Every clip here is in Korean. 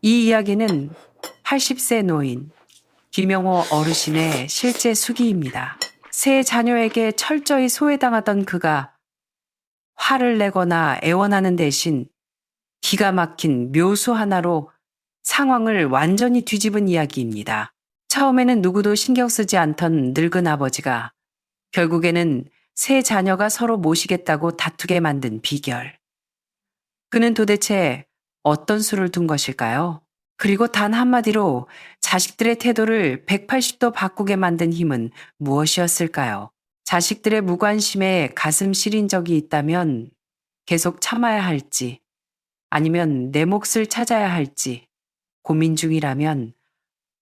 이 이야기는 80세 노인 김영호 어르신의 실제 수기입니다. 세 자녀에게 철저히 소외당하던 그가 화를 내거나 애원하는 대신 기가 막힌 묘수 하나로 상황을 완전히 뒤집은 이야기입니다. 처음에는 누구도 신경 쓰지 않던 늙은 아버지가 결국에는 세 자녀가 서로 모시겠다고 다투게 만든 비결. 그는 도대체 어떤 수를 둔 것일까요? 그리고 단 한마디로 자식들의 태도를 180도 바꾸게 만든 힘은 무엇이었을까요? 자식들의 무관심에 가슴 시린 적이 있다면 계속 참아야 할지, 아니면 내 몫을 찾아야 할지 고민 중이라면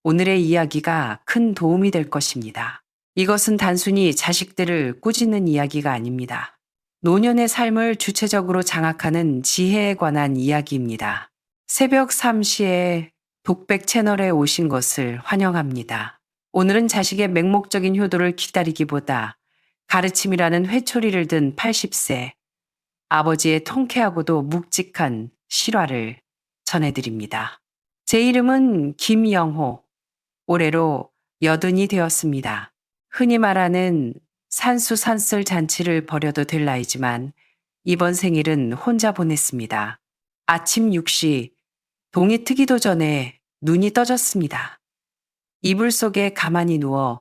오늘의 이야기가 큰 도움이 될 것입니다. 이것은 단순히 자식들을 꾸짖는 이야기가 아닙니다. 노년의 삶을 주체적으로 장악하는 지혜에 관한 이야기입니다. 새벽 3시에 독백 채널에 오신 것을 환영합니다. 오늘은 자식의 맹목적인 효도를 기다리기보다 가르침이라는 회초리를 든 80세 아버지의 통쾌하고도 묵직한 실화를 전해드립니다. 제 이름은 김영호, 올해로 80이 되었습니다. 흔히 말하는 산수산설 잔치를 벌여도 될 나이지만 이번 생일은 혼자 보냈습니다. 아침 6시 동이 트기도 전에 눈이 떠졌습니다. 이불 속에 가만히 누워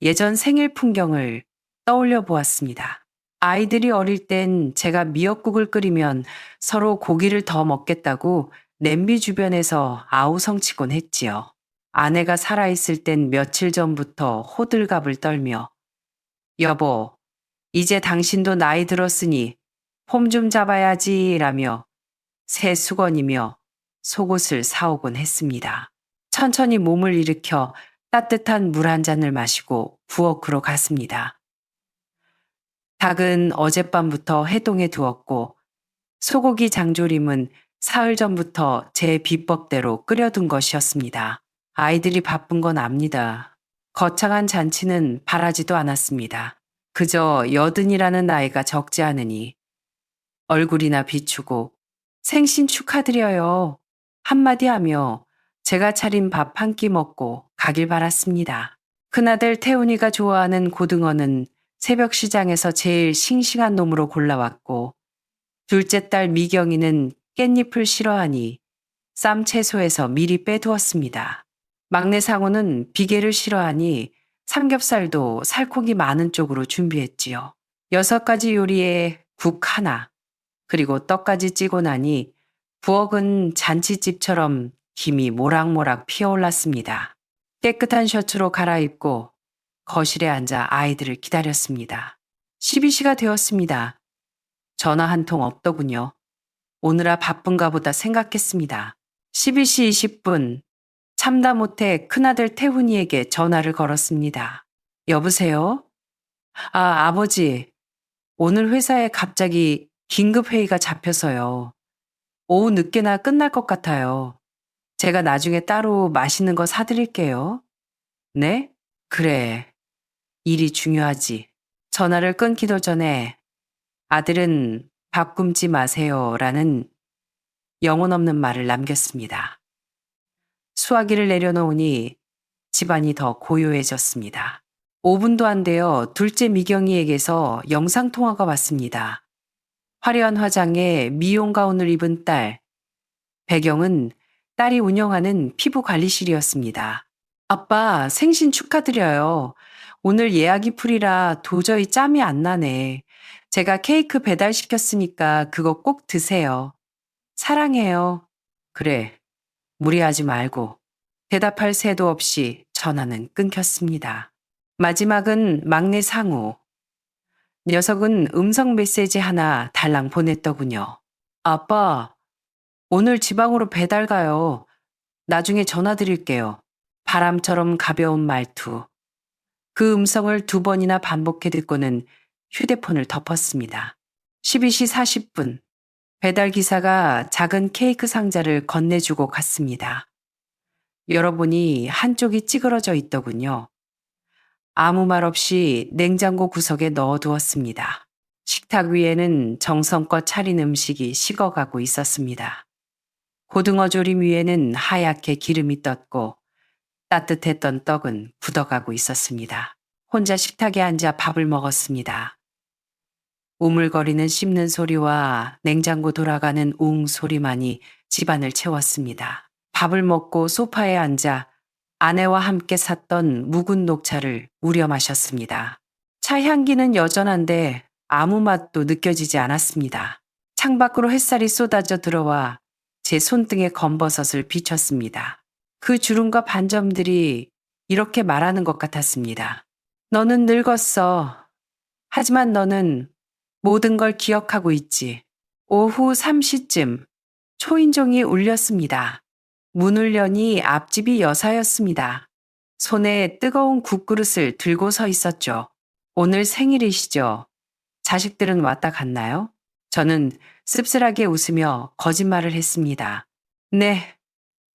예전 생일 풍경을 떠올려 보았습니다. 아이들이 어릴 땐 제가 미역국을 끓이면 서로 고기를 더 먹겠다고 냄비 주변에서 아우성치곤 했지요. 아내가 살아있을 땐 며칠 전부터 호들갑을 떨며 여보, 이제 당신도 나이 들었으니 폼 좀 잡아야지 라며 새 수건이며 속옷을 사오곤 했습니다. 천천히 몸을 일으켜 따뜻한 물 한 잔을 마시고 부엌으로 갔습니다. 닭은 어젯밤부터 해동해 두었고 소고기 장조림은 사흘 전부터 제 비법대로 끓여둔 것이었습니다. 아이들이 바쁜 건 압니다. 거창한 잔치는 바라지도 않았습니다. 그저 80이라는 나이가 적지 않으니 얼굴이나 비추고 생신 축하드려요 한마디 하며 제가 차린 밥 한 끼 먹고 가길 바랐습니다. 큰아들 태훈이가 좋아하는 고등어는 새벽 시장에서 제일 싱싱한 놈으로 골라왔고 둘째 딸 미경이는 깻잎을 싫어하니 쌈 채소에서 미리 빼두었습니다. 막내 상호는 비계를 싫어하니 삼겹살도 살코기 많은 쪽으로 준비했지요. 6가지 요리에 국 하나, 그리고 떡까지 찌고 나니 부엌은 잔치집처럼 김이 모락모락 피어올랐습니다. 깨끗한 셔츠로 갈아입고 거실에 앉아 아이들을 기다렸습니다. 12시가 되었습니다. 전화 한 통 없더군요. 오느라 바쁜가 보다 생각했습니다. 12시 20분 참다 못해 큰아들 태훈이에게 전화를 걸었습니다. 여보세요? 아, 아버지. 오늘 회사에 갑자기 긴급 회의가 잡혀서요. 오후 늦게나 끝날 것 같아요. 제가 나중에 따로 맛있는 거 사드릴게요. 네? 그래. 일이 중요하지. 전화를 끊기도 전에 아들은 밥 굶지 마세요 라는 영혼 없는 말을 남겼습니다. 수화기를 내려놓으니 집안이 더 고요해졌습니다. 5분도 안 되어 둘째 미경이에게서 영상통화가 왔습니다. 화려한 화장에 미용 가운을 입은 딸. 배경은 딸이 운영하는 피부관리실이었습니다. 아빠, 생신 축하드려요. 오늘 예약이 풀이라 도저히 짬이 안 나네. 제가 케이크 배달시켰으니까 그거 꼭 드세요. 사랑해요. 그래, 무리하지 말고. 대답할 새도 없이 전화는 끊겼습니다. 마지막은 막내 상우. 녀석은 음성 메시지 하나 달랑 보냈더군요. 아빠, 오늘 지방으로 배달 가요. 나중에 전화 드릴게요. 바람처럼 가벼운 말투. 그 음성을 2번이나 반복해 듣고는 휴대폰을 덮었습니다. 12시 40분. 배달기사가 작은 케이크 상자를 건네주고 갔습니다. 열어보니 한쪽이 찌그러져 있더군요. 아무 말 없이 냉장고 구석에 넣어두었습니다. 식탁 위에는 정성껏 차린 음식이 식어가고 있었습니다. 고등어 조림 위에는 하얗게 기름이 떴고 따뜻했던 떡은 굳어가고 있었습니다. 혼자 식탁에 앉아 밥을 먹었습니다. 우물거리는 씹는 소리와 냉장고 돌아가는 웅 소리만이 집안을 채웠습니다. 밥을 먹고 소파에 앉아 아내와 함께 샀던 묵은 녹차를 우려 마셨습니다. 차 향기는 여전한데 아무 맛도 느껴지지 않았습니다. 창밖으로 햇살이 쏟아져 들어와 제 손등에 검버섯을 비췄습니다. 그 주름과 반점들이 이렇게 말하는 것 같았습니다. 너는 늙었어. 하지만 너는 모든 걸 기억하고 있지. 오후 3시쯤 초인종이 울렸습니다. 문을 여니 앞집이 여사였습니다. 손에 뜨거운 국그릇을 들고 서 있었죠. 오늘 생일이시죠? 자식들은 왔다 갔나요? 저는 씁쓸하게 웃으며 거짓말을 했습니다. 네,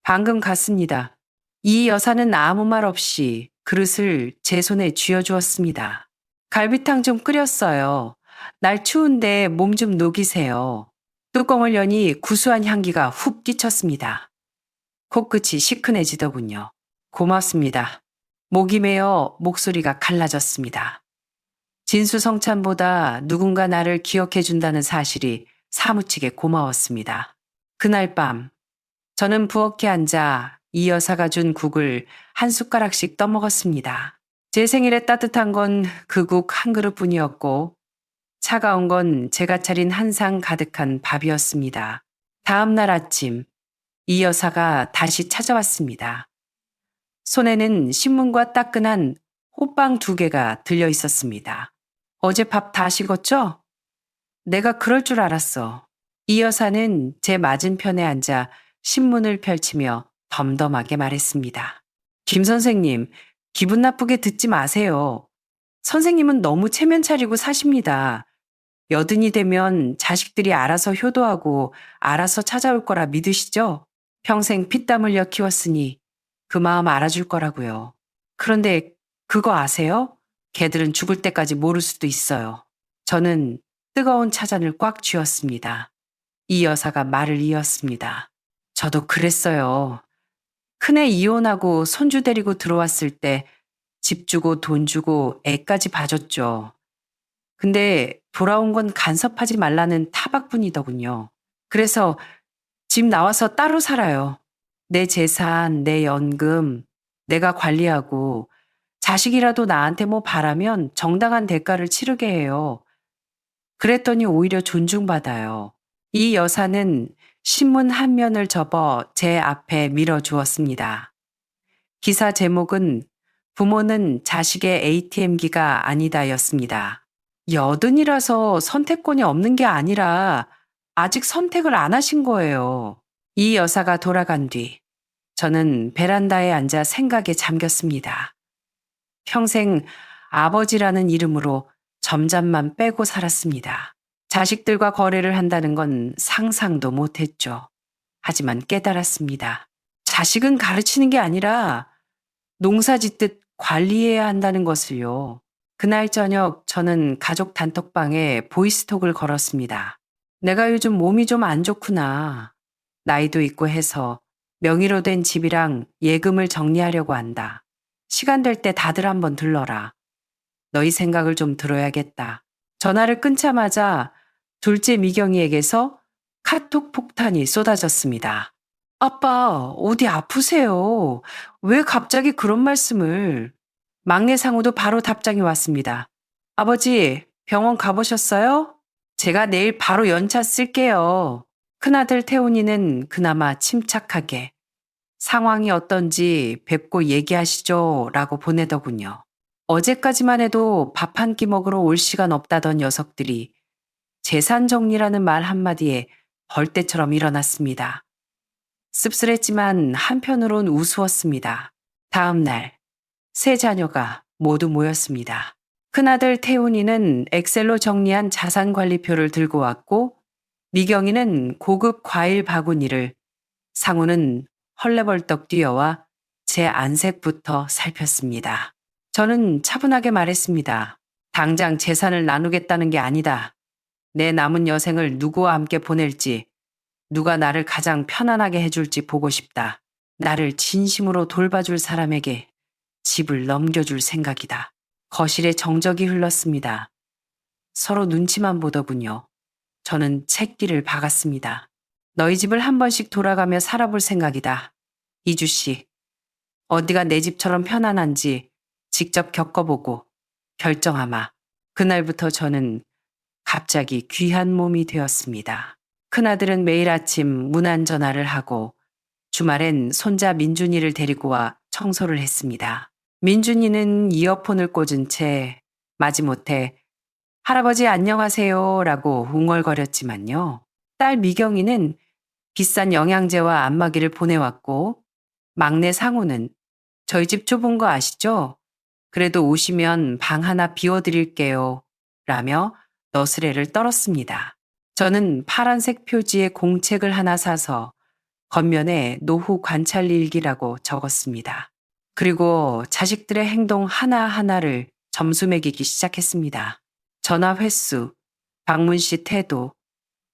방금 갔습니다. 이 여사는 아무 말 없이 그릇을 제 손에 쥐어주었습니다. 갈비탕 좀 끓였어요. 날 추운데 몸 좀 녹이세요. 뚜껑을 여니 구수한 향기가 훅 끼쳤습니다. 코끝이 시큰해지더군요. 고맙습니다. 목이 메어 목소리가 갈라졌습니다. 진수성찬보다 누군가 나를 기억해준다는 사실이 사무치게 고마웠습니다. 그날 밤 저는 부엌에 앉아 이 여사가 준 국을 한 숟가락씩 떠먹었습니다. 제 생일에 따뜻한 건 그 국 한 그릇뿐이었고 차가운 건 제가 차린 한 상 가득한 밥이었습니다. 다음 날 아침 이 여사가 다시 찾아왔습니다. 손에는 신문과 따끈한 호빵 2개가 들려 있었습니다. 어제 밥 다 식었죠? 내가 그럴 줄 알았어. 이 여사는 제 맞은편에 앉아 신문을 펼치며 덤덤하게 말했습니다. 김 선생님, 기분 나쁘게 듣지 마세요. 선생님은 너무 체면 차리고 사십니다. 여든이 되면 자식들이 알아서 효도하고 알아서 찾아올 거라 믿으시죠? 평생 피땀 흘려 키웠으니 그 마음 알아줄 거라고요. 그런데 그거 아세요? 걔들은 죽을 때까지 모를 수도 있어요. 저는 뜨거운 차잔을 꽉 쥐었습니다. 이 여사가 말을 이었습니다. 저도 그랬어요. 큰애 이혼하고 손주 데리고 들어왔을 때 집 주고 돈 주고 애까지 봐줬죠. 근데 돌아온 건 간섭하지 말라는 타박뿐이더군요. 그래서 집 나와서 따로 살아요. 내 재산, 내 연금, 내가 관리하고 자식이라도 나한테 뭐 바라면 정당한 대가를 치르게 해요. 그랬더니 오히려 존중받아요. 이 여사는 신문 한 면을 접어 제 앞에 밀어주었습니다. 기사 제목은 부모는 자식의 ATM기가 아니다였습니다. 여든이라서 선택권이 없는 게 아니라 아직 선택을 안 하신 거예요. 이 여사가 돌아간 뒤 저는 베란다에 앉아 생각에 잠겼습니다. 평생 아버지라는 이름으로 점잡만 빼고 살았습니다. 자식들과 거래를 한다는 건 상상도 못했죠. 하지만 깨달았습니다. 자식은 가르치는 게 아니라 농사 짓듯 관리해야 한다는 것을요. 그날 저녁 저는 가족 단톡방에 보이스톡을 걸었습니다. 내가 요즘 몸이 좀 안 좋구나. 나이도 있고 해서 명의로 된 집이랑 예금을 정리하려고 한다. 시간 될 때 다들 한번 들러라. 너희 생각을 좀 들어야겠다. 전화를 끊자마자 둘째 미경이에게서 카톡 폭탄이 쏟아졌습니다. 아빠, 어디 아프세요? 왜 갑자기 그런 말씀을? 막내 상우도 바로 답장이 왔습니다. 아버지, 병원 가보셨어요? 제가 내일 바로 연차 쓸게요. 큰아들 태훈이는 그나마 침착하게 상황이 어떤지 뵙고 얘기하시죠 라고 보내더군요. 어제까지만 해도 밥 한 끼 먹으러 올 시간 없다던 녀석들이 재산 정리라는 말 한마디에 벌떼처럼 일어났습니다. 씁쓸했지만 한편으론 우스웠습니다. 다음 날 세 자녀가 모두 모였습니다. 큰아들 태훈이는 엑셀로 정리한 자산관리표를 들고 왔고 미경이는 고급 과일 바구니를, 상우는 헐레벌떡 뛰어와 제 안색부터 살폈습니다. 저는 차분하게 말했습니다. 당장 재산을 나누겠다는 게 아니다. 내 남은 여생을 누구와 함께 보낼지 누가 나를 가장 편안하게 해줄지 보고 싶다. 나를 진심으로 돌봐줄 사람에게 집을 넘겨줄 생각이다. 거실에 정적이 흘렀습니다. 서로 눈치만 보더군요. 저는 책기를 박았습니다. 너희 집을 한 번씩 돌아가며 살아볼 생각이다. 이주씨, 어디가 내 집처럼 편안한지 직접 겪어보고 결정하마. 그날부터 저는 갑자기 귀한 몸이 되었습니다. 큰아들은 매일 아침 문안 전화를 하고 주말엔 손자 민준이를 데리고 와 청소를 했습니다. 민준이는 이어폰을 꽂은 채 마지못해 할아버지 안녕하세요 라고 웅얼거렸지만요. 딸 미경이는 비싼 영양제와 안마기를 보내왔고 막내 상우는 저희 집 좁은 거 아시죠? 그래도 오시면 방 하나 비워드릴게요 라며 너스레를 떨었습니다. 저는 파란색 표지의 공책을 하나 사서 겉면에 노후 관찰 일기라고 적었습니다. 그리고 자식들의 행동 하나하나를 점수 매기기 시작했습니다. 전화 횟수, 방문 시 태도,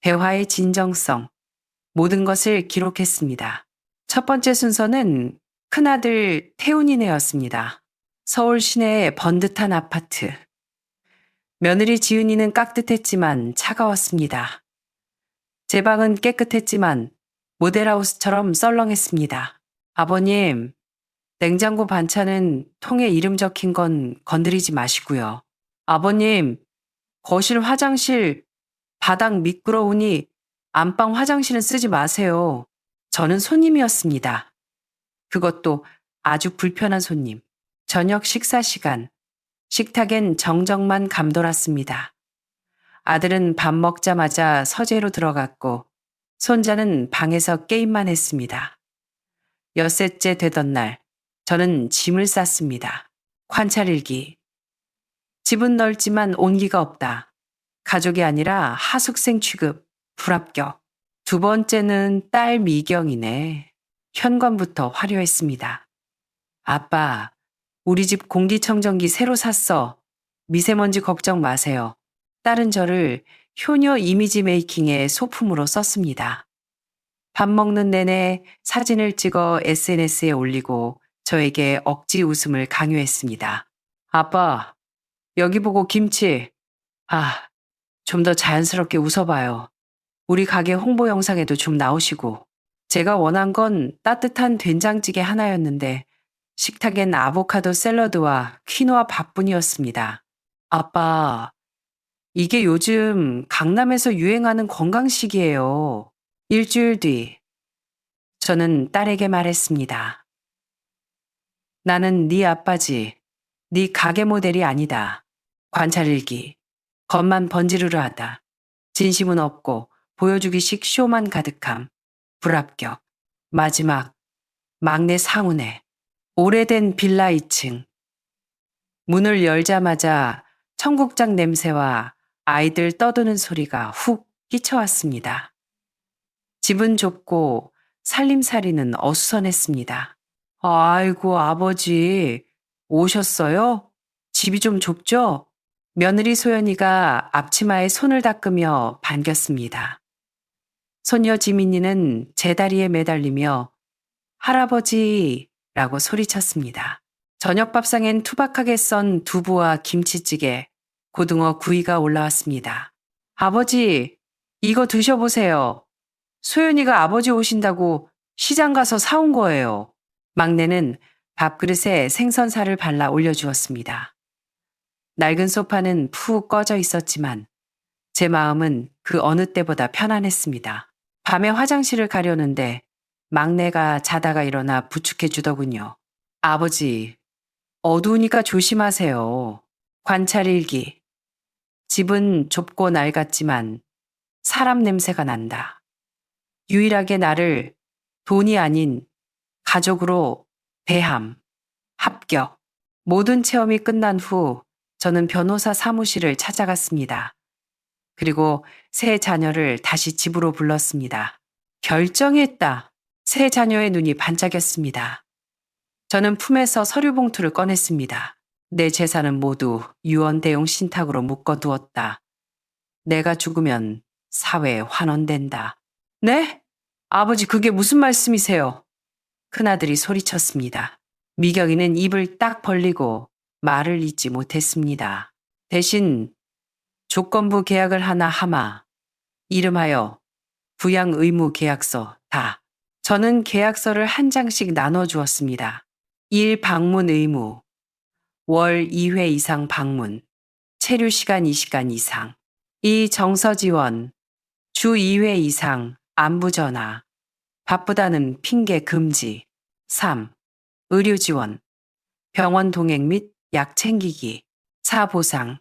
대화의 진정성, 모든 것을 기록했습니다. 첫 번째 순서는 큰아들 태훈이네였습니다. 서울 시내의 번듯한 아파트. 며느리 지은이는 깍듯했지만 차가웠습니다. 제 방은 깨끗했지만 모델하우스처럼 썰렁했습니다. 아버님, 냉장고 반찬은 통에 이름 적힌 건 건드리지 마시고요. 아버님, 거실 화장실 바닥 미끄러우니 안방 화장실은 쓰지 마세요. 저는 손님이었습니다. 그것도 아주 불편한 손님. 저녁 식사 시간. 식탁엔 정적만 감돌았습니다. 아들은 밥 먹자마자 서재로 들어갔고 손자는 방에서 게임만 했습니다. 엿새째 되던 날 저는 짐을 쌌습니다. 관찰일기. 집은 넓지만 온기가 없다. 가족이 아니라 하숙생 취급, 불합격. 두 번째는 딸 미경이네. 현관부터 화려했습니다. 아빠, 우리 집 공기청정기 새로 샀어. 미세먼지 걱정 마세요. 딸은 저를 효녀 이미지 메이킹의 소품으로 썼습니다. 밥 먹는 내내 사진을 찍어 SNS에 올리고 저에게 억지 웃음을 강요했습니다. 아빠, 여기 보고 김치. 좀 더 자연스럽게 웃어봐요. 우리 가게 홍보 영상에도 좀 나오시고. 제가 원한 건 따뜻한 된장찌개 하나였는데 식탁엔 아보카도 샐러드와 퀴노아 밥뿐이었습니다. 아빠, 이게 요즘 강남에서 유행하는 건강식이에요. 일주일 뒤, 저는 딸에게 말했습니다. 나는 네 아빠지, 네 가게 모델이 아니다. 관찰일기, 겉만 번지르르하다. 진심은 없고 보여주기식 쇼만 가득함. 불합격. 마지막, 막내 상우네. 오래된 빌라 2층. 문을 열자마자 청국장 냄새와 아이들 떠드는 소리가 훅 끼쳐왔습니다. 집은 좁고 살림살이는 어수선했습니다. 아이고, 아버지, 오셨어요? 집이 좀 좁죠? 며느리 소연이가 앞치마에 손을 닦으며 반겼습니다. 손녀 지민이는 제 다리에 매달리며 할아버지라고 소리쳤습니다. 저녁 밥상엔 투박하게 썬 두부와 김치찌개, 고등어 구이가 올라왔습니다. 아버지, 이거 드셔보세요. 소연이가 아버지 오신다고 시장 가서 사온 거예요. 막내는 밥그릇에 생선살을 발라 올려주었습니다. 낡은 소파는 푹 꺼져 있었지만 제 마음은 그 어느 때보다 편안했습니다. 밤에 화장실을 가려는데 막내가 자다가 일어나 부축해 주더군요. 아버지, 어두우니까 조심하세요. 관찰일기. 집은 좁고 낡았지만 사람 냄새가 난다. 유일하게 나를 돈이 아닌 가족으로 대함, 합격. 모든 체험이 끝난 후 저는 변호사 사무실을 찾아갔습니다. 그리고 새 자녀를 다시 집으로 불렀습니다. 결정했다. 새 자녀의 눈이 반짝였습니다. 저는 품에서 서류 봉투를 꺼냈습니다. 내 재산은 모두 유언 대용 신탁으로 묶어두었다. 내가 죽으면 사회에 환원된다. 네? 아버지, 그게 무슨 말씀이세요? 큰아들이 소리쳤습니다. 미경이는 입을 딱 벌리고 말을 잇지 못했습니다. 대신 조건부 계약을 하나 하마, 이름하여 부양 의무 계약서 다. 저는 계약서를 한 장씩 나눠 주었습니다. 일 방문 의무, 월 2회 이상 방문, 체류 시간 2시간 이상, 이 정서 지원, 주 2회 이상 안부 전화, 바쁘다는 핑계 금지. 3. 의료 지원, 병원 동행 및 약 챙기기. 4. 보상,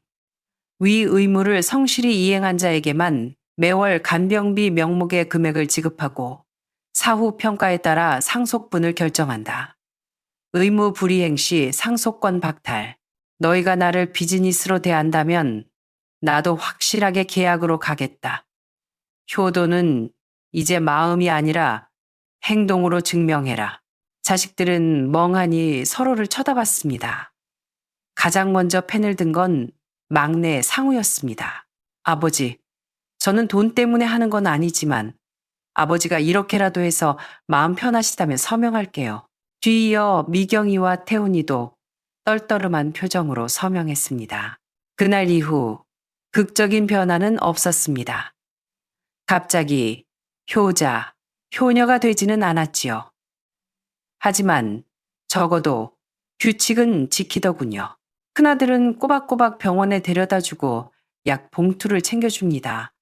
위 의무를 성실히 이행한 자에게만 매월 간병비 명목의 금액을 지급하고 사후 평가에 따라 상속분을 결정한다. 의무 불이행 시 상속권 박탈. 너희가 나를 비즈니스로 대한다면 나도 확실하게 계약으로 가겠다. 효도는 이제 마음이 아니라 행동으로 증명해라. 자식들은 멍하니 서로를 쳐다봤습니다. 가장 먼저 펜을 든 건 막내 상우였습니다. 아버지, 저는 돈 때문에 하는 건 아니지만 아버지가 이렇게라도 해서 마음 편하시다면 서명할게요. 뒤이어 미경이와 태훈이도 떨떠름한 표정으로 서명했습니다. 그날 이후 극적인 변화는 없었습니다. 갑자기 효자, 효녀가 되지는 않았지요. 하지만 적어도 규칙은 지키더군요. 큰아들은 꼬박꼬박 병원에 데려다주고 약 봉투를 챙겨줍니다.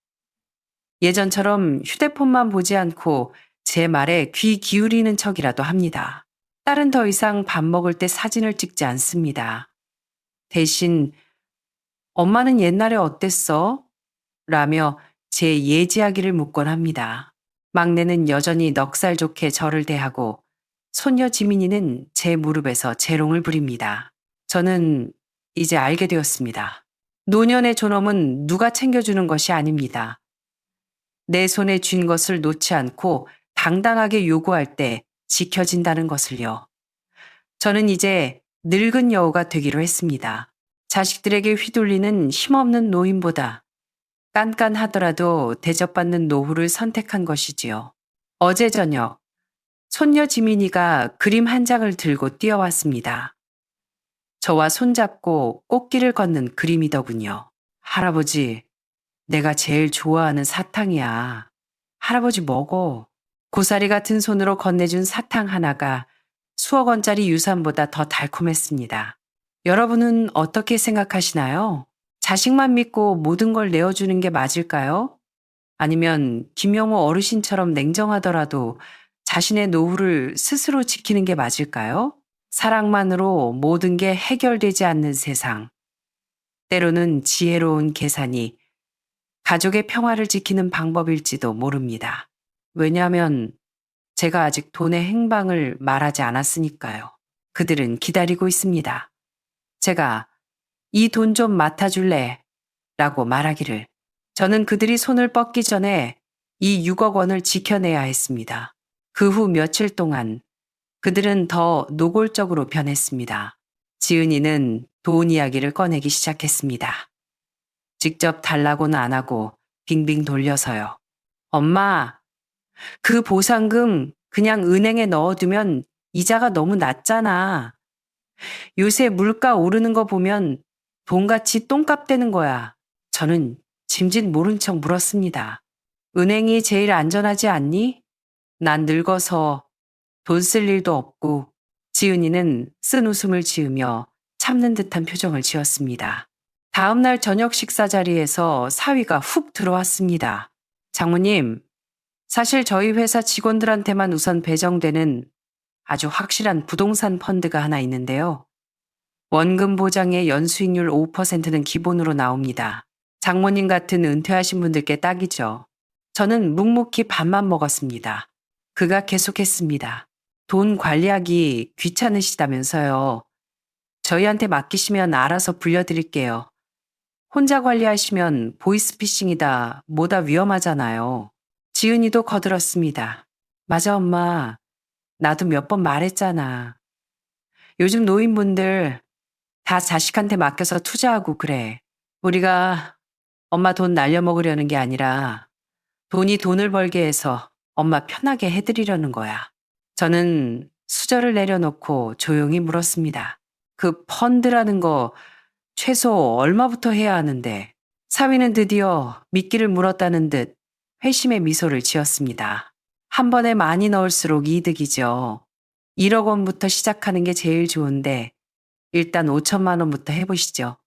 예전처럼 휴대폰만 보지 않고 제 말에 귀 기울이는 척이라도 합니다. 딸은 더 이상 밥 먹을 때 사진을 찍지 않습니다. 대신 엄마는 옛날에 어땠어? 라며 제 예지하기를 묻곤 합니다. 막내는 여전히 넉살 좋게 저를 대하고 손녀 지민이는 제 무릎에서 재롱을 부립니다. 저는 이제 알게 되었습니다. 노년의 존엄은 누가 챙겨주는 것이 아닙니다. 내 손에 쥔 것을 놓지 않고 당당하게 요구할 때 지켜진다는 것을요. 저는 이제 늙은 여우가 되기로 했습니다. 자식들에게 휘둘리는 힘없는 노인보다 깐깐하더라도 대접받는 노후를 선택한 것이지요. 어제 저녁 손녀 지민이가 그림 한 장을 들고 뛰어왔습니다. 저와 손잡고 꽃길을 걷는 그림이더군요. 할아버지, 내가 제일 좋아하는 사탕이야. 할아버지 먹어. 고사리 같은 손으로 건네준 사탕 하나가 수억 원짜리 유산보다 더 달콤했습니다. 여러분은 어떻게 생각하시나요? 자식만 믿고 모든 걸 내어주는 게 맞을까요? 아니면 김영호 어르신처럼 냉정하더라도 자신의 노후를 스스로 지키는 게 맞을까요? 사랑만으로 모든 게 해결되지 않는 세상. 때로는 지혜로운 계산이 가족의 평화를 지키는 방법일지도 모릅니다. 왜냐하면 제가 아직 돈의 행방을 말하지 않았으니까요. 그들은 기다리고 있습니다. 제가 이 돈 좀 맡아줄래? 라고 말하기를. 저는 그들이 손을 뻗기 전에 이 6억 원을 지켜내야 했습니다. 그 후 며칠 동안 그들은 더 노골적으로 변했습니다. 지은이는 돈 이야기를 꺼내기 시작했습니다. 직접 달라고는 안 하고 빙빙 돌려서요. 엄마, 그 보상금 그냥 은행에 넣어두면 이자가 너무 낮잖아. 요새 물가 오르는 거 보면 돈같이 똥값 되는 거야. 저는 짐짓 모른 척 물었습니다. 은행이 제일 안전하지 않니? 난 늙어서 돈 쓸 일도 없고. 지은이는 쓴 웃음을 지으며 참는 듯한 표정을 지었습니다. 다음 날 저녁 식사 자리에서 사위가 훅 들어왔습니다. 장모님, 사실 저희 회사 직원들한테만 우선 배정되는 아주 확실한 부동산 펀드가 하나 있는데요. 원금 보장의 연수익률 5%는 기본으로 나옵니다. 장모님 같은 은퇴하신 분들께 딱이죠. 저는 묵묵히 밥만 먹었습니다. 그가 계속했습니다. 돈 관리하기 귀찮으시다면서요. 저희한테 맡기시면 알아서 불려드릴게요. 혼자 관리하시면 보이스피싱이다 뭐다 위험하잖아요. 지은이도 거들었습니다. 맞아 엄마. 나도 몇 번 말했잖아. 요즘 노인분들 다 자식한테 맡겨서 투자하고 그래. 우리가 엄마 돈 날려먹으려는 게 아니라 돈이 돈을 벌게 해서 엄마 편하게 해드리려는 거야. 저는 수저를 내려놓고 조용히 물었습니다. 그 펀드라는 거 최소 얼마부터 해야 하는데? 사위는 드디어 미끼를 물었다는 듯 회심의 미소를 지었습니다. 한 번에 많이 넣을수록 이득이죠. 1억 원부터 시작하는 게 제일 좋은데 일단 5천만 원부터 해보시죠.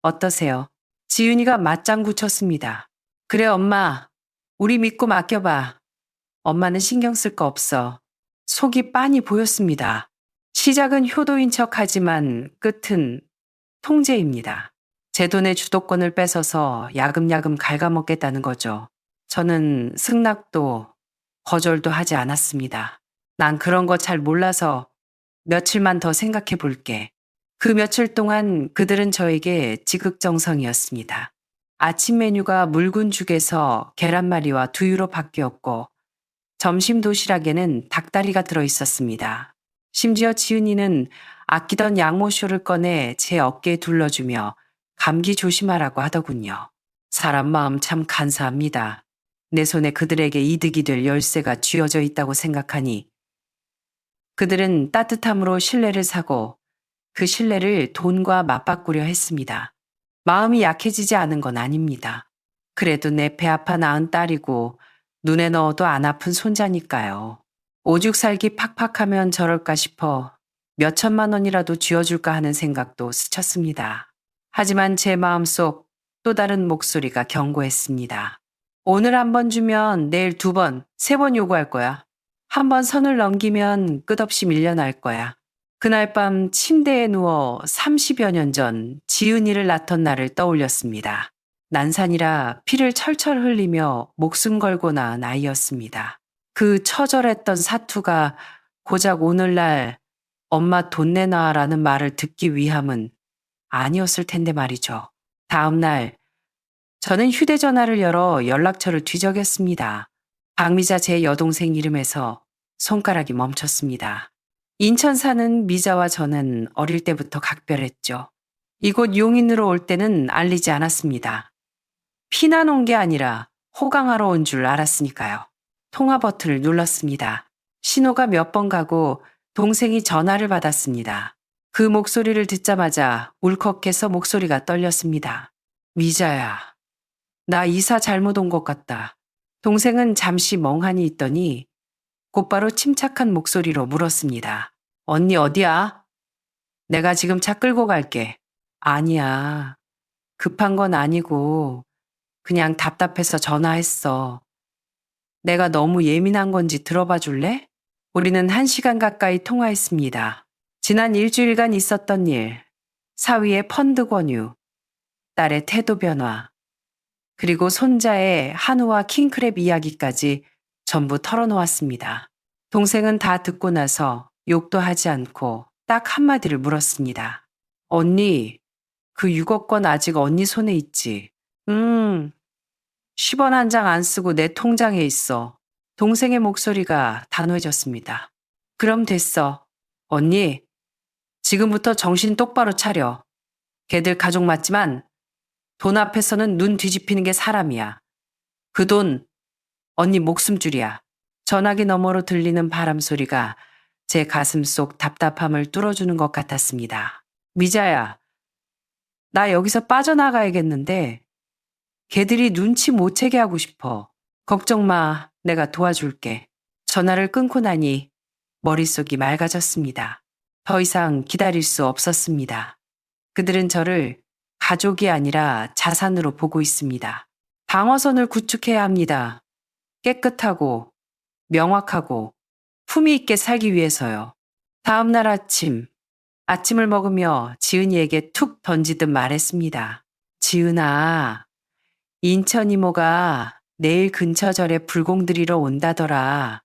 어떠세요? 지윤이가 맞장구 쳤습니다. 그래 엄마, 우리 믿고 맡겨봐. 엄마는 신경 쓸 거 없어. 속이 빤히 보였습니다. 시작은 효도인 척하지만 끝은 통제입니다. 제 돈의 주도권을 뺏어서 야금야금 갉아먹겠다는 거죠. 저는 승낙도 거절도 하지 않았습니다. 난 그런 거 잘 몰라서 며칠만 더 생각해 볼게. 그 며칠 동안 그들은 저에게 지극정성이었습니다. 아침 메뉴가 묽은 죽에서 계란말이와 두유로 바뀌었고 점심 도시락에는 닭다리가 들어 있었습니다. 심지어 지은이는 아끼던 양모쇼를 꺼내 제 어깨에 둘러주며 감기 조심하라고 하더군요. 사람 마음 참 간사합니다. 내 손에 그들에게 이득이 될 열쇠가 쥐어져 있다고 생각하니 그들은 따뜻함으로 신뢰를 사고 그 신뢰를 돈과 맞바꾸려 했습니다. 마음이 약해지지 않은 건 아닙니다. 그래도 내 배 아파 낳은 딸이고 눈에 넣어도 안 아픈 손자니까요. 오죽 살기 팍팍하면 저럴까 싶어 몇 천만 원이라도 쥐어줄까 하는 생각도 스쳤습니다. 하지만 제 마음속 또 다른 목소리가 경고했습니다. 오늘 한 번 주면 내일 2번, 3번 요구할 거야. 한 번 선을 넘기면 끝없이 밀려날 거야. 그날 밤 침대에 누워 30여 년 전 지은이를 낳던 날을 떠올렸습니다. 난산이라 피를 철철 흘리며 목숨 걸고 낳은 아이였습니다. 그 처절했던 사투가 고작 오늘날 엄마 돈 내놔라는 말을 듣기 위함은 아니었을 텐데 말이죠. 다음 날 저는 휴대전화를 열어 연락처를 뒤적였습니다. 박미자 제 여동생 이름에서 손가락이 멈췄습니다. 인천 사는 미자와 저는 어릴 때부터 각별했죠. 이곳 용인으로 올 때는 알리지 않았습니다. 피난 온 게 아니라 호강하러 온 줄 알았으니까요. 통화 버튼을 눌렀습니다. 신호가 몇 번 가고 동생이 전화를 받았습니다. 그 목소리를 듣자마자 울컥해서 목소리가 떨렸습니다. 미자야, 나 이사 잘못 온 것 같다. 동생은 잠시 멍하니 있더니 곧바로 침착한 목소리로 물었습니다. 언니 어디야? 내가 지금 차 끌고 갈게. 아니야. 급한 건 아니고 그냥 답답해서 전화했어. 내가 너무 예민한 건지 들어봐 줄래? 우리는 1시간 가까이 통화했습니다. 지난 일주일간 있었던 일, 사위의 펀드 권유, 딸의 태도 변화, 그리고 손자의 한우와 킹크랩 이야기까지 전부 털어놓았습니다. 동생은 다 듣고 나서 욕도 하지 않고 딱 한마디를 물었습니다. 언니, 그 6억권 아직 언니 손에 있지? 10원 한 장 안 쓰고 내 통장에 있어. 동생의 목소리가 단호해졌습니다. 그럼 됐어. 언니, 지금부터 정신 똑바로 차려. 걔들 가족 맞지만 돈 앞에서는 눈 뒤집히는 게 사람이야. 그 돈, 언니 목숨줄이야. 전화기 너머로 들리는 바람 소리가 제 가슴 속 답답함을 뚫어주는 것 같았습니다. 미자야, 나 여기서 빠져나가야겠는데 걔들이 눈치 못 채게 하고 싶어. 걱정 마, 내가 도와줄게. 전화를 끊고 나니 머릿속이 맑아졌습니다. 더 이상 기다릴 수 없었습니다. 그들은 저를 가족이 아니라 자산으로 보고 있습니다. 방어선을 구축해야 합니다. 깨끗하고 명확하고 품위 있게 살기 위해서요. 다음 날 아침을 먹으며 지은이에게 툭 던지듯 말했습니다. 지은아, 인천 이모가 내일 근처 절에 불공 들이러 온다더라.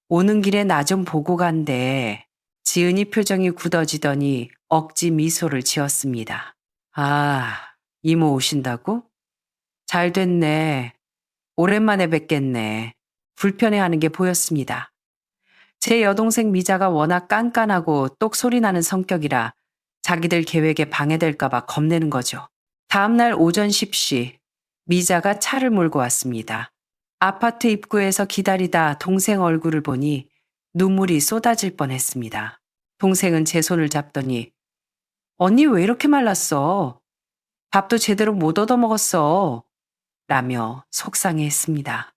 오는 길에 나 좀 보고 간대. 지은이 표정이 굳어지더니 억지 미소를 지었습니다. 아, 이모 오신다고? 잘 됐네. 오랜만에 뵙겠네. 불편해하는 게 보였습니다. 제 여동생 미자가 워낙 깐깐하고 똑소리 나는 성격이라 자기들 계획에 방해될까봐 겁내는 거죠. 다음날 오전 10시 미자가 차를 몰고 왔습니다. 아파트 입구에서 기다리다 동생 얼굴을 보니 눈물이 쏟아질 뻔했습니다. 동생은 제 손을 잡더니 언니 왜 이렇게 말랐어? 밥도 제대로 못 얻어먹었어. 라며 속상해했습니다.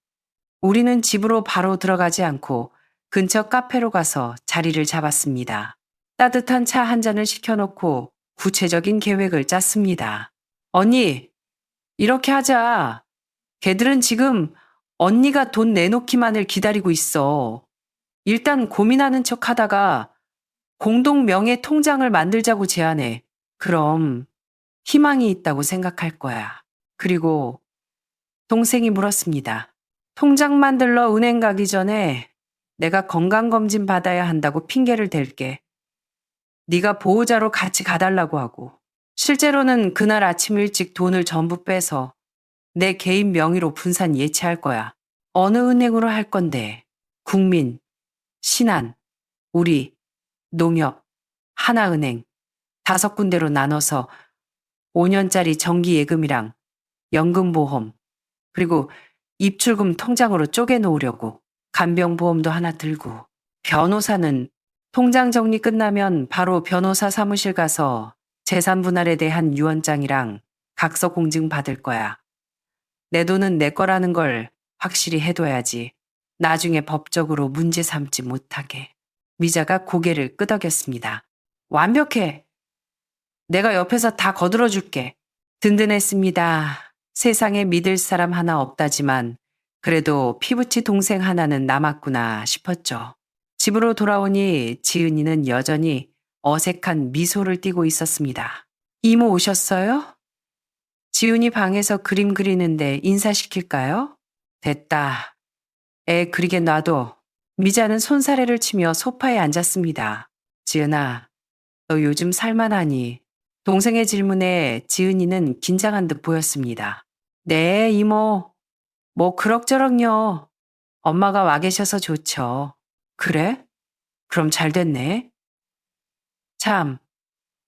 우리는 집으로 바로 들어가지 않고 근처 카페로 가서 자리를 잡았습니다. 따뜻한 차 한 잔을 시켜놓고 구체적인 계획을 짰습니다. 언니, 이렇게 하자. 걔들은 지금 언니가 돈 내놓기만을 기다리고 있어. 일단 고민하는 척 하다가 공동 명의 통장을 만들자고 제안해. 그럼 희망이 있다고 생각할 거야. 그리고 동생이 물었습니다. 통장 만들러 은행 가기 전에 내가 건강검진 받아야 한다고 핑계를 댈게. 네가 보호자로 같이 가달라고 하고. 실제로는 그날 아침 일찍 돈을 전부 빼서 내 개인 명의로 분산 예치할 거야. 어느 은행으로 할 건데? 국민, 신한, 우리, 농협, 하나은행 5군데로 나눠서 5년짜리 정기예금이랑 연금보험 그리고 입출금 통장으로 쪼개놓으려고. 간병보험도 하나 들고. 변호사는 통장 정리 끝나면 바로 변호사 사무실 가서 재산 분할에 대한 유언장이랑 각서 공증 받을 거야. 내 돈은 내 거라는 걸 확실히 해둬야지. 나중에 법적으로 문제 삼지 못하게. 미자가 고개를 끄덕였습니다. 완벽해. 내가 옆에서 다 거들어줄게. 든든했습니다. 세상에 믿을 사람 하나 없다지만 그래도 피부치 동생 하나는 남았구나 싶었죠. 집으로 돌아오니 지은이는 여전히 어색한 미소를 띠고 있었습니다. 이모 오셨어요? 지은이 방에서 그림 그리는데 인사시킬까요? 됐다. 애 그리게 놔둬. 미자는 손사래를 치며 소파에 앉았습니다. 지은아, 너 요즘 살만하니? 동생의 질문에 지은이는 긴장한 듯 보였습니다. 네, 이모. 뭐 그럭저럭요. 엄마가 와 계셔서 좋죠. 그래? 그럼 잘 됐네. 참,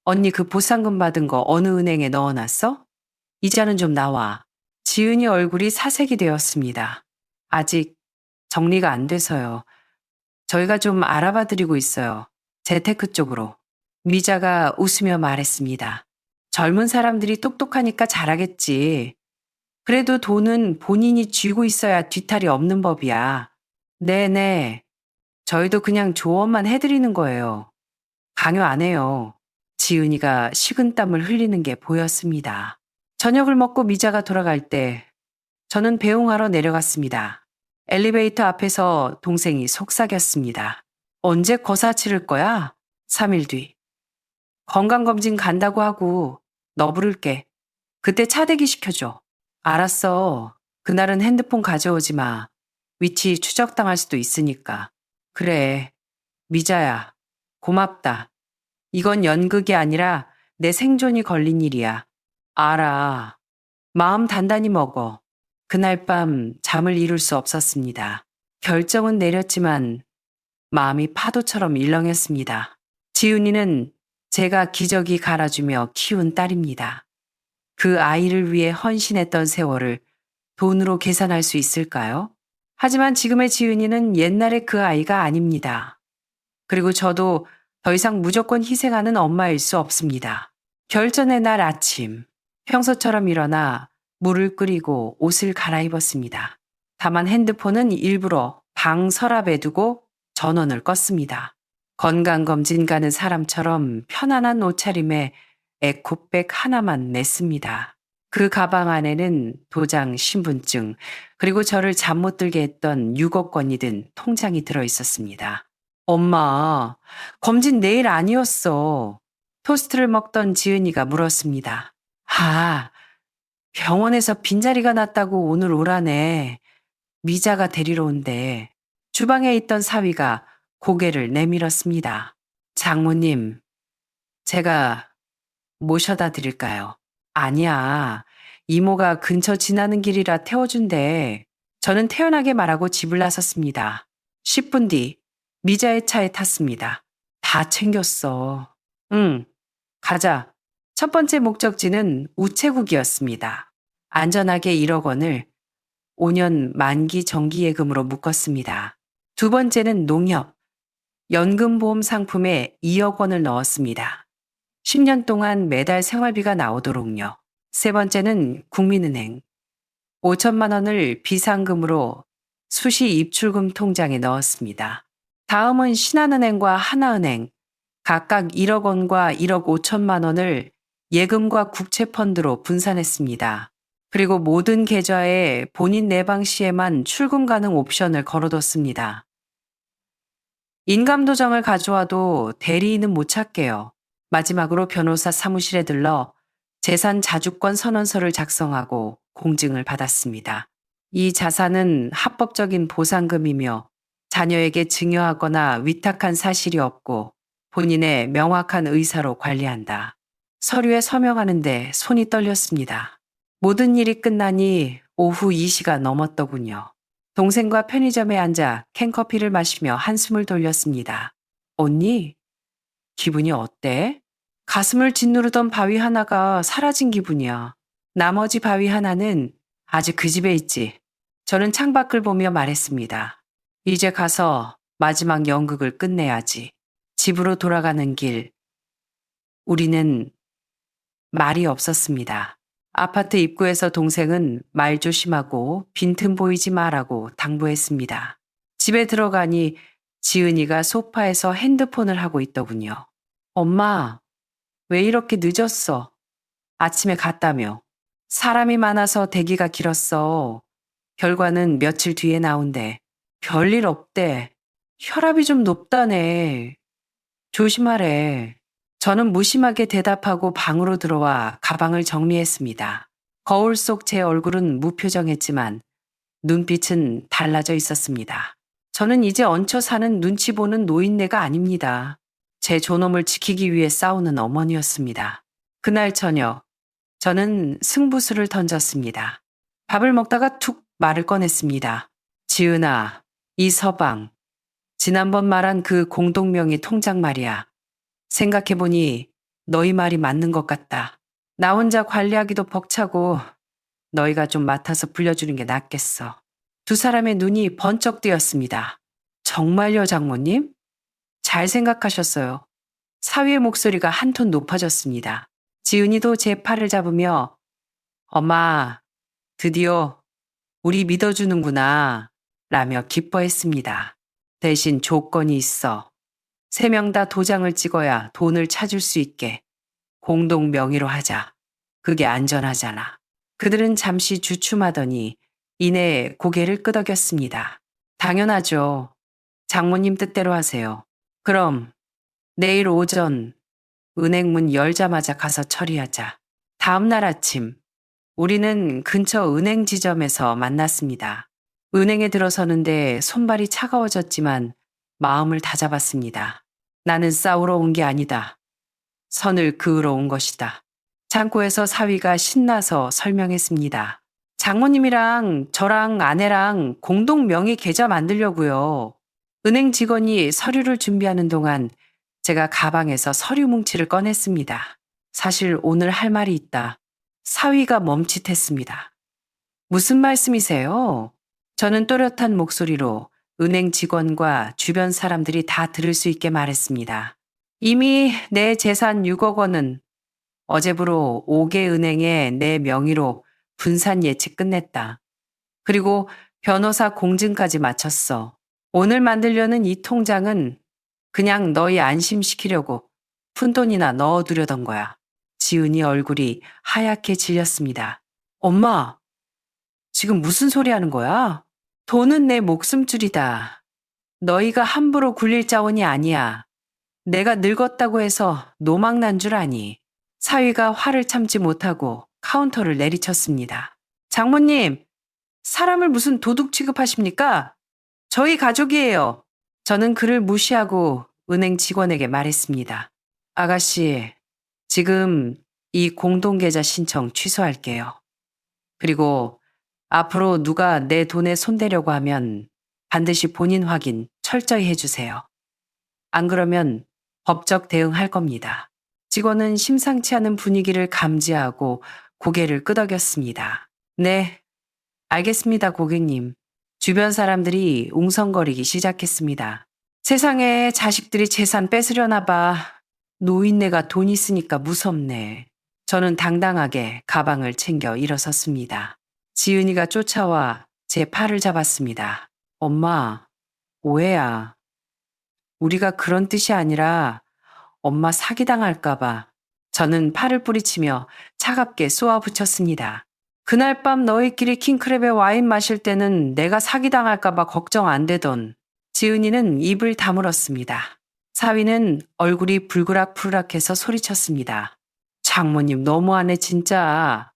언니 그 보상금 받은 거 어느 은행에 넣어놨어? 이자는 좀 나와. 지은이 얼굴이 사색이 되었습니다. 아직 정리가 안 돼서요. 저희가 좀 알아봐 드리고 있어요. 재테크 쪽으로. 미자가 웃으며 말했습니다. 젊은 사람들이 똑똑하니까 잘하겠지. 그래도 돈은 본인이 쥐고 있어야 뒤탈이 없는 법이야. 네네. 저희도 그냥 조언만 해드리는 거예요. 강요 안 해요. 지은이가 식은땀을 흘리는 게 보였습니다. 저녁을 먹고 미자가 돌아갈 때 저는 배웅하러 내려갔습니다. 엘리베이터 앞에서 동생이 속삭였습니다. 언제 거사 치를 거야? 3일 뒤. 건강검진 간다고 하고 너 부를게. 그때 차대기 시켜줘. 알았어. 그날은 핸드폰 가져오지 마. 위치 추적당할 수도 있으니까. 그래. 미자야. 고맙다. 이건 연극이 아니라 내 생존이 걸린 일이야. 알아. 마음 단단히 먹어. 그날 밤 잠을 이룰 수 없었습니다. 결정은 내렸지만 마음이 파도처럼 일렁였습니다. 지은이는 제가 기저귀 갈아주며 키운 딸입니다. 그 아이를 위해 헌신했던 세월을 돈으로 계산할 수 있을까요? 하지만 지금의 지은이는 옛날의 그 아이가 아닙니다. 그리고 저도 더 이상 무조건 희생하는 엄마일 수 없습니다. 결전의 날 아침, 평소처럼 일어나 물을 끓이고 옷을 갈아입었습니다. 다만 핸드폰은 일부러 방 서랍에 두고 전원을 껐습니다. 건강검진 가는 사람처럼 편안한 옷차림에 에코백 하나만 냈습니다. 그 가방 안에는 도장, 신분증, 그리고 저를 잠 못 들게 했던 6억 원이 든 통장이 들어 있었습니다. 엄마, 검진 내일 아니었어. 토스트를 먹던 지은이가 물었습니다. 아, 병원에서 빈자리가 났다고 오늘 오라네. 미자가 데리러 온대. 주방에 있던 사위가 고개를 내밀었습니다. 장모님, 제가 모셔다 드릴까요? 아니야. 이모가 근처 지나는 길이라 태워준대. 저는 태연하게 말하고 집을 나섰습니다. 10분 뒤 미자의 차에 탔습니다. 다 챙겼어. 응, 가자. 첫 번째 목적지는 우체국이었습니다. 안전하게 1억 원을 5년 만기 정기예금으로 묶었습니다. 두 번째는 농협, 연금보험 상품에 2억 원을 넣었습니다. 10년 동안 매달 생활비가 나오도록요. 세 번째는 국민은행, 5천만 원을 비상금으로 수시 입출금 통장에 넣었습니다. 다음은 신한은행과 하나은행, 각각 1억 원과 1억 5천만 원을 예금과 국채펀드로 분산했습니다. 그리고 모든 계좌에 본인 내방 시에만 출금 가능 옵션을 걸어뒀습니다. 인감도장을 가져와도 대리인은 못 찾게요. 마지막으로 변호사 사무실에 들러 재산 자주권 선언서를 작성하고 공증을 받았습니다. 이 자산은 합법적인 보상금이며 자녀에게 증여하거나 위탁한 사실이 없고 본인의 명확한 의사로 관리한다. 서류에 서명하는데 손이 떨렸습니다. 모든 일이 끝나니 오후 2시가 넘었더군요. 동생과 편의점에 앉아 캔커피를 마시며 한숨을 돌렸습니다. 언니, 기분이 어때? 가슴을 짓누르던 바위 하나가 사라진 기분이야. 나머지 바위 하나는 아직 그 집에 있지. 저는 창밖을 보며 말했습니다. 이제 가서 마지막 연극을 끝내야지. 집으로 돌아가는 길. 우리는 말이 없었습니다. 아파트 입구에서 동생은 말 조심하고 빈틈 보이지 마라고 당부했습니다. 집에 들어가니 지은이가 소파에서 핸드폰을 하고 있더군요. 엄마, 왜 이렇게 늦었어? 아침에 갔다며. 사람이 많아서 대기가 길었어. 결과는 며칠 뒤에 나온대. 별일 없대. 혈압이 좀 높다네. 조심하래. 저는 무심하게 대답하고 방으로 들어와 가방을 정리했습니다. 거울 속 제 얼굴은 무표정했지만 눈빛은 달라져 있었습니다. 저는 이제 얹혀 사는 눈치 보는 노인네가 아닙니다. 제 존엄을 지키기 위해 싸우는 어머니였습니다. 그날 저녁, 저는 승부수를 던졌습니다. 밥을 먹다가 툭 말을 꺼냈습니다. 지은아, 이 서방, 지난번 말한 그 공동명의 통장 말이야. 생각해보니 너희 말이 맞는 것 같다. 나 혼자 관리하기도 벅차고 너희가 좀 맡아서 불려주는 게 낫겠어. 두 사람의 눈이 번쩍 뜨였습니다. 정말요, 장모님? 잘 생각하셨어요. 사위의 목소리가 한 톤 높아졌습니다. 지은이도 제 팔을 잡으며 엄마, 드디어 우리 믿어주는구나 라며 기뻐했습니다. 대신 조건이 있어. 3명 다 도장을 찍어야 돈을 찾을 수 있게 공동 명의로 하자. 그게 안전하잖아. 그들은 잠시 주춤하더니 이내 고개를 끄덕였습니다. 당연하죠. 장모님 뜻대로 하세요. 그럼 내일 오전 은행 문 열자마자 가서 처리하자. 다음 날 아침 우리는 근처 은행 지점에서 만났습니다. 은행에 들어서는데 손발이 차가워졌지만 마음을 다잡았습니다. 나는 싸우러 온 게 아니다. 선을 그으러 온 것이다. 창고에서 사위가 신나서 설명했습니다. 장모님이랑 저랑 아내랑 공동 명의 계좌 만들려고요. 은행 직원이 서류를 준비하는 동안 제가 가방에서 서류 뭉치를 꺼냈습니다. 사실 오늘 할 말이 있다. 사위가 멈칫했습니다. 무슨 말씀이세요? 저는 또렷한 목소리로 은행 직원과 주변 사람들이 다 들을 수 있게 말했습니다. 이미 내 재산 6억 원은 어제부로 5개 은행에 내 명의로 분산 예치 끝냈다. 그리고 변호사 공증까지 마쳤어. 오늘 만들려는 이 통장은 그냥 너희 안심시키려고 푼돈이나 넣어두려던 거야. 지은이 얼굴이 하얗게 질렸습니다. 엄마, 지금 무슨 소리 하는 거야? 돈은 내 목숨줄이다. 너희가 함부로 굴릴 자원이 아니야. 내가 늙었다고 해서 노망난 줄 아니. 사위가 화를 참지 못하고 카운터를 내리쳤습니다. 장모님, 사람을 무슨 도둑 취급하십니까? 저희 가족이에요. 저는 그를 무시하고 은행 직원에게 말했습니다. 아가씨, 지금 이 공동계좌 신청 취소할게요. 그리고 앞으로 누가 내 돈에 손대려고 하면 반드시 본인 확인 철저히 해주세요. 안 그러면 법적 대응할 겁니다. 직원은 심상치 않은 분위기를 감지하고 고개를 끄덕였습니다. 네, 알겠습니다, 고객님. 주변 사람들이 웅성거리기 시작했습니다. 세상에 자식들이 재산 뺏으려나 봐. 노인네가 돈 있으니까 무섭네. 저는 당당하게 가방을 챙겨 일어섰습니다. 지은이가 쫓아와 제 팔을 잡았습니다. 엄마, 오해야. 우리가 그런 뜻이 아니라 엄마 사기당할까봐. 저는 팔을 뿌리치며 차갑게 쏘아붙였습니다. 그날 밤 너희끼리 킹크랩에 와인 마실 때는 내가 사기당할까봐 걱정 안 되던. 지은이는 입을 다물었습니다. 사위는 얼굴이 불그락불락해서 소리쳤습니다. 장모님 너무하네 진짜.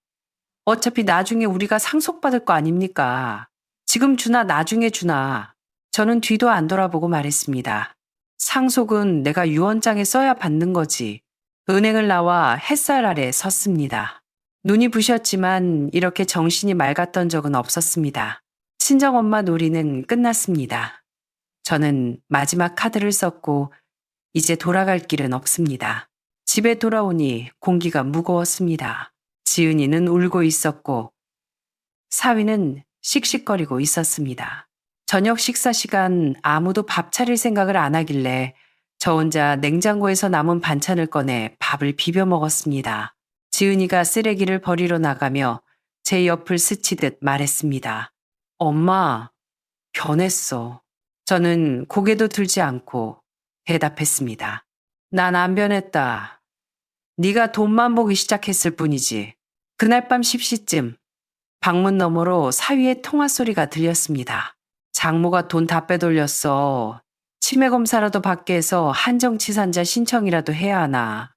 어차피 나중에 우리가 상속받을 거 아닙니까? 지금 주나 나중에 주나. 저는 뒤도 안 돌아보고 말했습니다. 상속은 내가 유언장에 써야 받는 거지. 은행을 나와 햇살 아래 섰습니다. 눈이 부셨지만 이렇게 정신이 맑았던 적은 없었습니다. 친정엄마 놀이는 끝났습니다. 저는 마지막 카드를 썼고 이제 돌아갈 길은 없습니다. 집에 돌아오니 공기가 무거웠습니다. 지은이는 울고 있었고 사위는 씩씩거리고 있었습니다. 저녁 식사 시간 아무도 밥 차릴 생각을 안 하길래 저 혼자 냉장고에서 남은 반찬을 꺼내 밥을 비벼 먹었습니다. 지은이가 쓰레기를 버리러 나가며 제 옆을 스치듯 말했습니다. 엄마, 변했어. 저는 고개도 들지 않고 대답했습니다. 난 안 변했다. 네가 돈만 보기 시작했을 뿐이지. 그날 밤 10시쯤 방문 너머로 사위의 통화 소리가 들렸습니다. 장모가 돈 다 빼돌렸어. 치매 검사라도 받게 해서 한정치산자 신청이라도 해야 하나.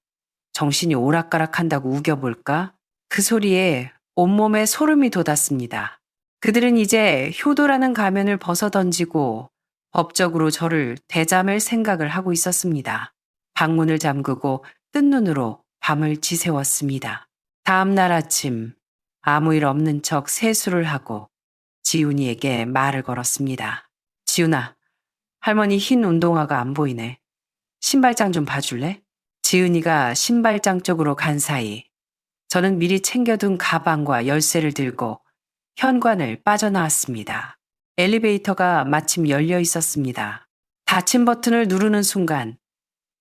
정신이 오락가락한다고 우겨볼까? 그 소리에 온몸에 소름이 돋았습니다. 그들은 이제 효도라는 가면을 벗어던지고 법적으로 저를 되잡을 생각을 하고 있었습니다. 방문을 잠그고 뜬 눈으로 밤을 지새웠습니다. 다음 날 아침 아무 일 없는 척 세수를 하고 지훈이에게 말을 걸었습니다. 지훈아, 할머니 흰 운동화가 안 보이네. 신발장 좀 봐줄래? 지은이가 신발장 쪽으로 간 사이 저는 미리 챙겨둔 가방과 열쇠를 들고 현관을 빠져나왔습니다. 엘리베이터가 마침 열려 있었습니다. 닫힌 버튼을 누르는 순간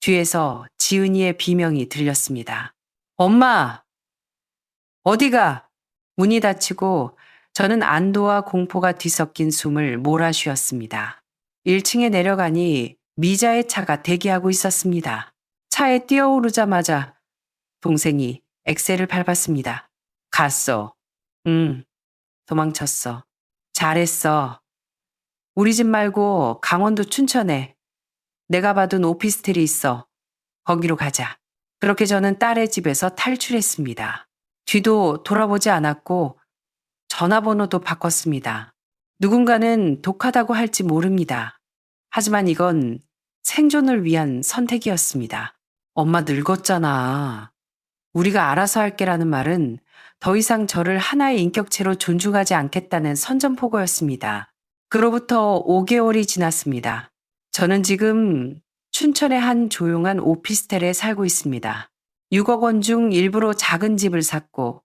뒤에서 지은이의 비명이 들렸습니다. 엄마! 어디가? 문이 닫히고 저는 안도와 공포가 뒤섞인 숨을 몰아쉬었습니다. 1층에 내려가니 미자의 차가 대기하고 있었습니다. 차에 뛰어오르자마자 동생이 엑셀을 밟았습니다. 갔어. 응, 도망쳤어. 잘했어. 우리 집 말고 강원도 춘천에 내가 받은 오피스텔이 있어. 거기로 가자. 그렇게 저는 딸의 집에서 탈출했습니다. 뒤도 돌아보지 않았고 전화번호도 바꿨습니다. 누군가는 독하다고 할지 모릅니다. 하지만 이건 생존을 위한 선택이었습니다. 엄마 늙었잖아. 우리가 알아서 할게라는 말은 더 이상 저를 하나의 인격체로 존중하지 않겠다는 선전포고였습니다. 그로부터 5개월이 지났습니다. 저는 지금 춘천의 한 조용한 오피스텔에 살고 있습니다. 6억 원 중 일부로 작은 집을 샀고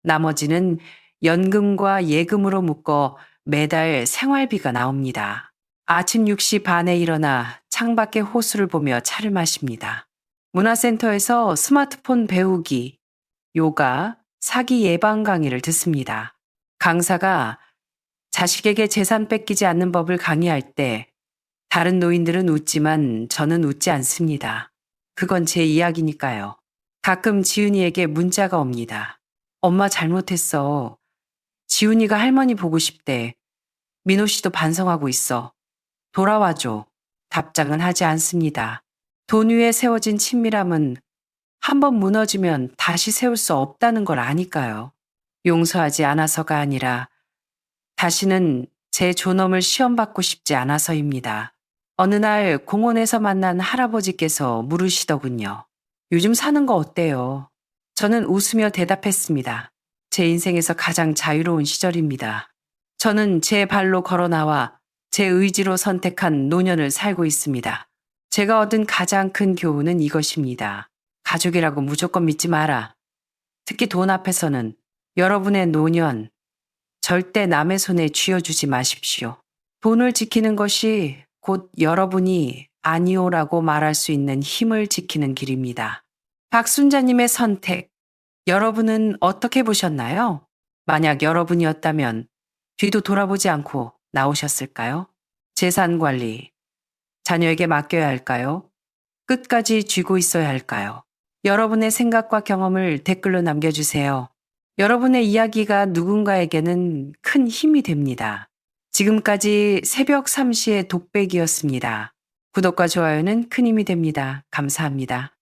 나머지는 연금과 예금으로 묶어 매달 생활비가 나옵니다. 아침 6시 반에 일어나 창밖의 호수를 보며 차를 마십니다. 문화센터에서 스마트폰 배우기, 요가, 사기 예방 강의를 듣습니다. 강사가 자식에게 재산 뺏기지 않는 법을 강의할 때 다른 노인들은 웃지만 저는 웃지 않습니다. 그건 제 이야기니까요. 가끔 지은이에게 문자가 옵니다. 엄마 잘못했어. 지훈이가 할머니 보고 싶대. 민호 씨도 반성하고 있어. 돌아와줘. 답장은 하지 않습니다. 돈 위에 세워진 친밀함은 한번 무너지면 다시 세울 수 없다는 걸 아니까요. 용서하지 않아서가 아니라 다시는 제 존엄을 시험받고 싶지 않아서입니다. 어느 날 공원에서 만난 할아버지께서 물으시더군요. 요즘 사는 거 어때요? 저는 웃으며 대답했습니다. 제 인생에서 가장 자유로운 시절입니다. 저는 제 발로 걸어 나와 제 의지로 선택한 노년을 살고 있습니다. 제가 얻은 가장 큰 교훈은 이것입니다. 가족이라고 무조건 믿지 마라. 특히 돈 앞에서는 여러분의 노년, 절대 남의 손에 쥐어주지 마십시오. 돈을 지키는 것이 곧 여러분이 아니오라고 말할 수 있는 힘을 지키는 길입니다. 박순자님의 선택, 여러분은 어떻게 보셨나요? 만약 여러분이었다면 뒤도 돌아보지 않고 나오셨을까요? 재산 관리, 자녀에게 맡겨야 할까요? 끝까지 쥐고 있어야 할까요? 여러분의 생각과 경험을 댓글로 남겨주세요. 여러분의 이야기가 누군가에게는 큰 힘이 됩니다. 지금까지 새벽 3시의 독백이었습니다. 구독과 좋아요는 큰 힘이 됩니다. 감사합니다.